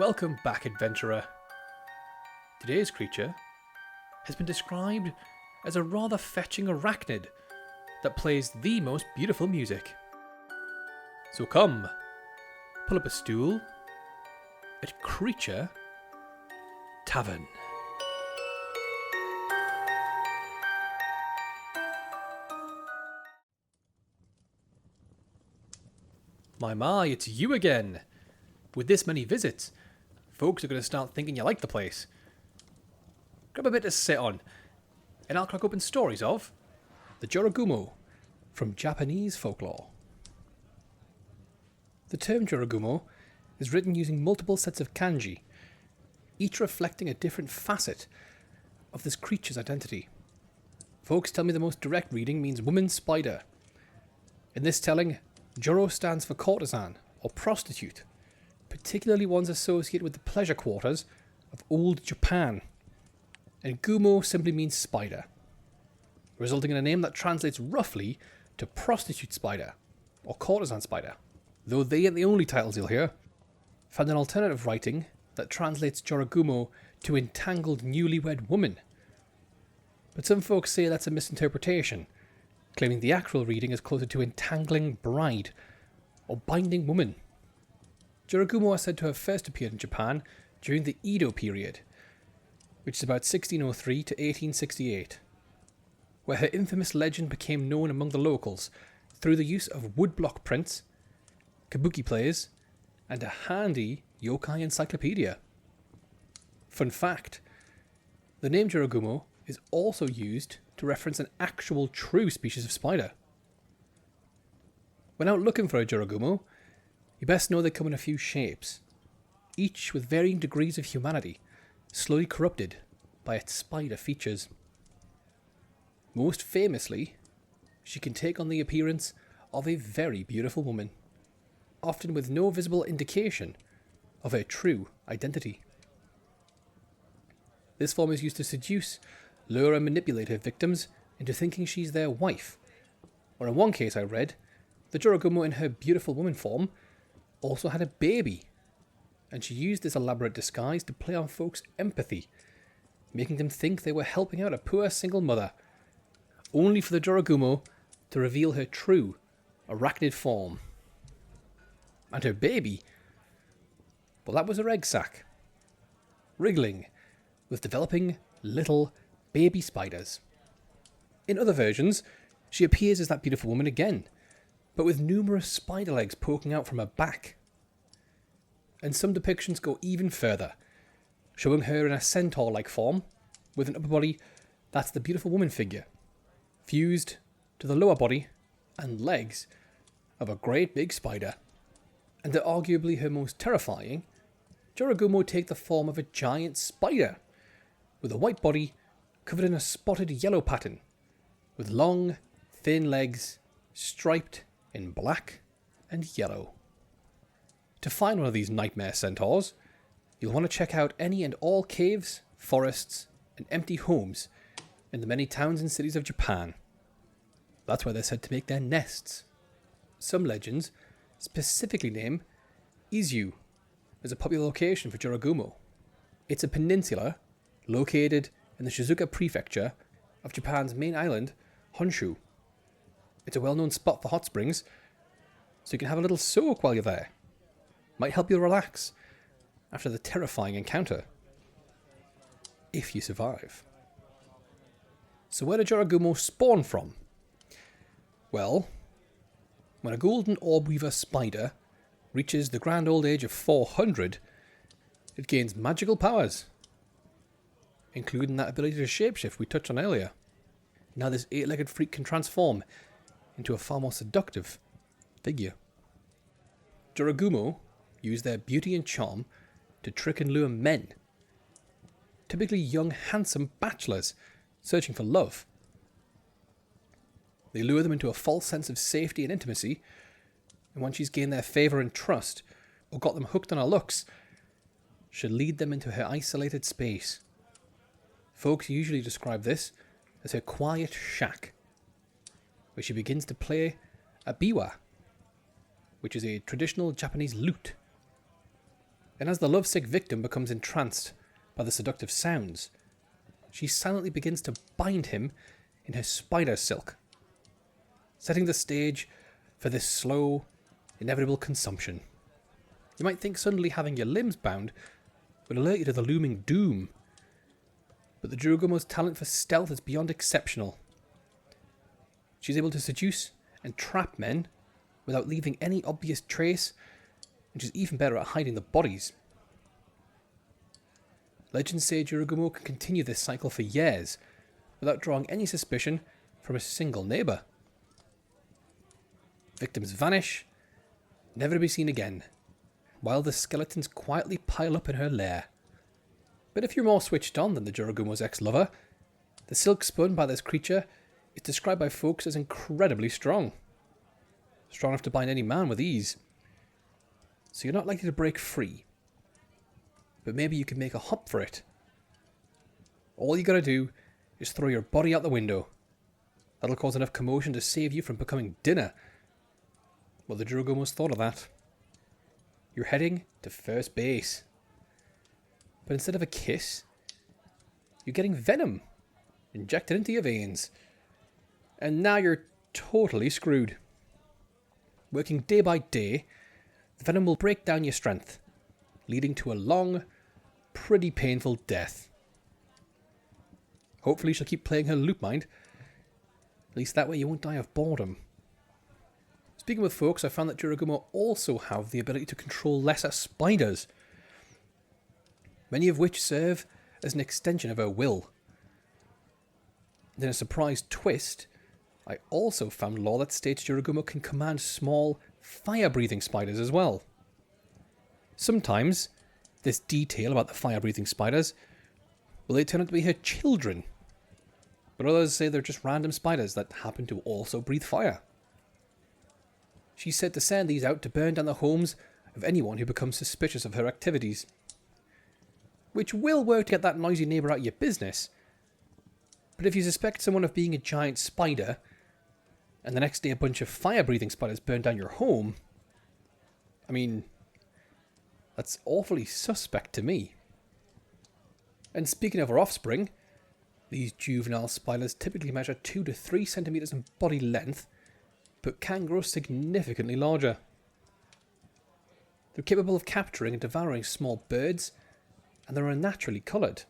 Welcome back, adventurer. Today's creature has been described as a rather fetching arachnid that plays the most beautiful music. So come, pull up a stool at Creature Tavern. My, it's you again. With this many visits, folks are going to start thinking you like the place. Grab a bit to sit on, and I'll crack open stories of the Jorogumo from Japanese Folklore. The term Jorogumo is written using multiple sets of kanji, each reflecting a different facet of this creature's identity. Folks tell me the most direct reading means woman spider. In this telling, Joro stands for courtesan or prostitute, particularly ones associated with the pleasure quarters of old Japan. And Gumo simply means spider, resulting in a name that translates roughly to prostitute spider or courtesan spider, though they ain't the only titles you'll hear. Found an alternative writing that translates Jorogumo to entangled newlywed woman. But some folks say that's a misinterpretation, claiming the actual reading is closer to entangling bride or binding woman. Jorogumo is said to have first appeared in Japan during the Edo period, which is about 1603 to 1868, where her infamous legend became known among the locals through the use of woodblock prints, kabuki plays, and a handy yokai encyclopedia. Fun fact, the name Jorogumo is also used to reference an actual true species of spider. When out looking for a Jorogumo, you best know they come in a few shapes, each with varying degrees of humanity, slowly corrupted by its spider features. Most famously, she can take on the appearance of a very beautiful woman, often with no visible indication of her true identity. This form is used to seduce, lure and manipulate her victims into thinking she's their wife, or in one case I read, the Jorogumo in her beautiful woman form also had a baby, and she used this elaborate disguise to play on folks' empathy, making them think they were helping out a poor single mother, only for the Jorogumo to reveal her true arachnid form. And her baby, well, that was her egg sac, wriggling with developing little baby spiders. In other versions, she appears as that beautiful woman again, but with numerous spider legs poking out from her back. And some depictions go even further, showing her in a centaur-like form, with an upper body that's the beautiful woman figure, fused to the lower body and legs of a great big spider. And to arguably her most terrifying, Jorogumo take the form of a giant spider, with a white body covered in a spotted yellow pattern, with long, thin legs striped in black and yellow. To find one of these nightmare centaurs, you'll want to check out any and all caves, forests, and empty homes in the many towns and cities of Japan. That's where they're said to make their nests. Some legends specifically name Izu as a popular location for Jorogumo. It's a peninsula located in the Shizuoka prefecture of Japan's main island, Honshu. It's a well-known spot for hot springs, so you can have a little soak while you're there. Might help you relax after the terrifying encounter, if you survive. So where did Jorogumo spawn from? Well, when a golden orb weaver spider reaches the grand old age of 400, it gains magical powers, including that ability to shapeshift we touched on earlier. Now this 8-legged freak can transform into a far more seductive figure. Jorogumo use their beauty and charm to trick and lure men, typically young, handsome bachelors searching for love. They lure them into a false sense of safety and intimacy, and once she's gained their favour and trust, or got them hooked on her looks, she'll lead them into her isolated space. Folks usually describe this as her quiet shack, where she begins to play a biwa, which is a traditional Japanese lute. And as the lovesick victim becomes entranced by the seductive sounds, she silently begins to bind him in her spider silk, setting the stage for this slow, inevitable consumption. You might think suddenly having your limbs bound would alert you to the looming doom, but the Jorogumo's talent for stealth is beyond exceptional. She's able to seduce and trap men without leaving any obvious trace, and she's even better at hiding the bodies. Legends say Jorogumo can continue this cycle for years without drawing any suspicion from a single neighbour. Victims vanish, never to be seen again, while the skeletons quietly pile up in her lair. But if you're more switched on than the Jorogumo's ex-lover, the silk spun by this creature is described by folks as incredibly strong. Strong enough to bind any man with ease. So you're not likely to break free. But maybe you can make a hop for it. All you gotta do is throw your body out the window. That'll cause enough commotion to save you from becoming dinner. Well, the Jorogumo's thought of that. You're heading to first base. But instead of a kiss, you're getting venom injected into your veins. And now you're totally screwed. Working day by day, the venom will break down your strength, leading to a long, pretty painful death. Hopefully she'll keep playing her loop mind. At least that way you won't die of boredom. Speaking with folks, I found that Jorogumo also have the ability to control lesser spiders, many of which serve as an extension of her will. And in a surprise twist, I also found lore that states Jorogumo can command small, fire-breathing spiders as well. Sometimes, this detail about the fire-breathing spiders, well, they turn out to be her children. But others say they're just random spiders that happen to also breathe fire. She's said to send these out to burn down the homes of anyone who becomes suspicious of her activities. Which will work to get that noisy neighbour out of your business. But if you suspect someone of being a giant spider, and the next day a bunch of fire-breathing spiders burn down your home, I mean, that's awfully suspect to me. And speaking of her offspring, these juvenile spiders typically measure 2 to 3 centimetres in body length, but can grow significantly larger. They're capable of capturing and devouring small birds, and they're unnaturally coloured,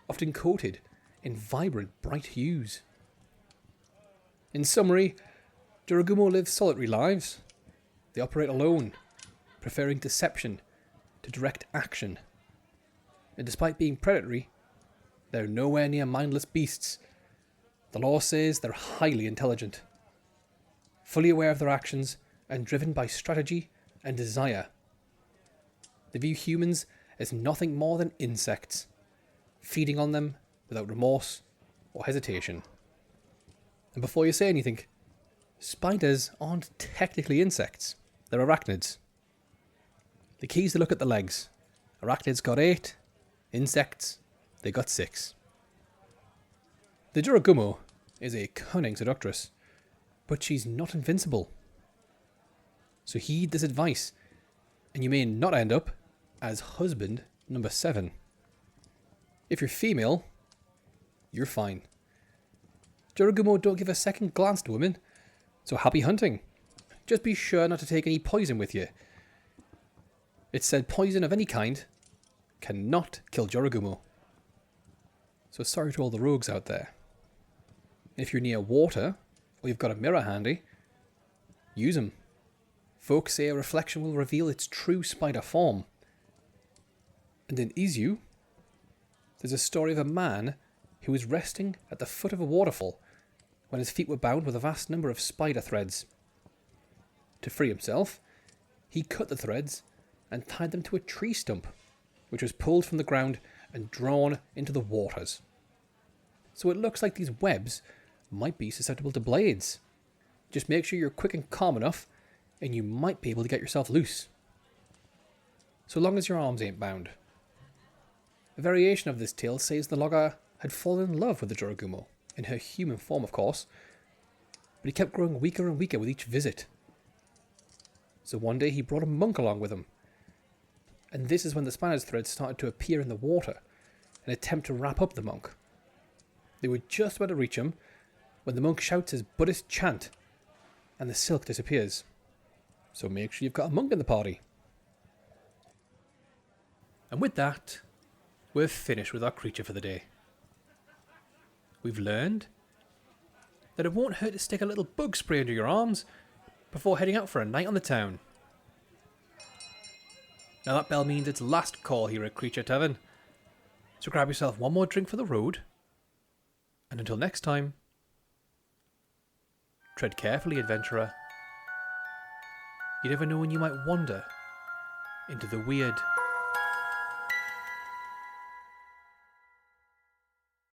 often coated in vibrant, bright hues. In summary, Jorogumo live solitary lives. They operate alone, preferring deception to direct action. And despite being predatory, they're nowhere near mindless beasts. The law says they're highly intelligent, fully aware of their actions, and driven by strategy and desire. They view humans as nothing more than insects, feeding on them without remorse or hesitation. And before you say anything, spiders aren't technically insects. They're arachnids. The key is to look at the legs. Arachnids got 8, insects, they got 6. The Jorogumo is a cunning seductress, but she's not invincible. So heed this advice, and you may not end up as husband number 7. If you're female, you're fine. Jorogumo don't give a second glance to women, so happy hunting. Just be sure not to take any poison with you. It's said poison of any kind cannot kill Jorogumo. So sorry to all the rogues out there. If you're near water, or you've got a mirror handy, use them. Folks say a reflection will reveal its true spider form. And in Izu, there's a story of a man who was resting at the foot of a waterfall when his feet were bound with a vast number of spider threads. To free himself, he cut the threads and tied them to a tree stump, which was pulled from the ground and drawn into the waters. So it looks like these webs might be susceptible to blades. Just make sure you're quick and calm enough, and you might be able to get yourself loose. So long as your arms ain't bound. A variation of this tale says the logger had fallen in love with the Jorogumo, in her human form of course, but he kept growing weaker and weaker with each visit. So one day he brought a monk along with him, and this is when the spider's threads started to appear in the water, an attempt to wrap up the monk. They were just about to reach him when the monk shouts his Buddhist chant, and the silk disappears. So make sure you've got a monk in the party. And with that, we're finished with our creature for the day. We've learned that it won't hurt to stick a little bug spray under your arms before heading out for a night on the town. Now that bell means it's last call here at Creature Tavern. So grab yourself one more drink for the road. And until next time, tread carefully, adventurer. You never know when you might wander into the weird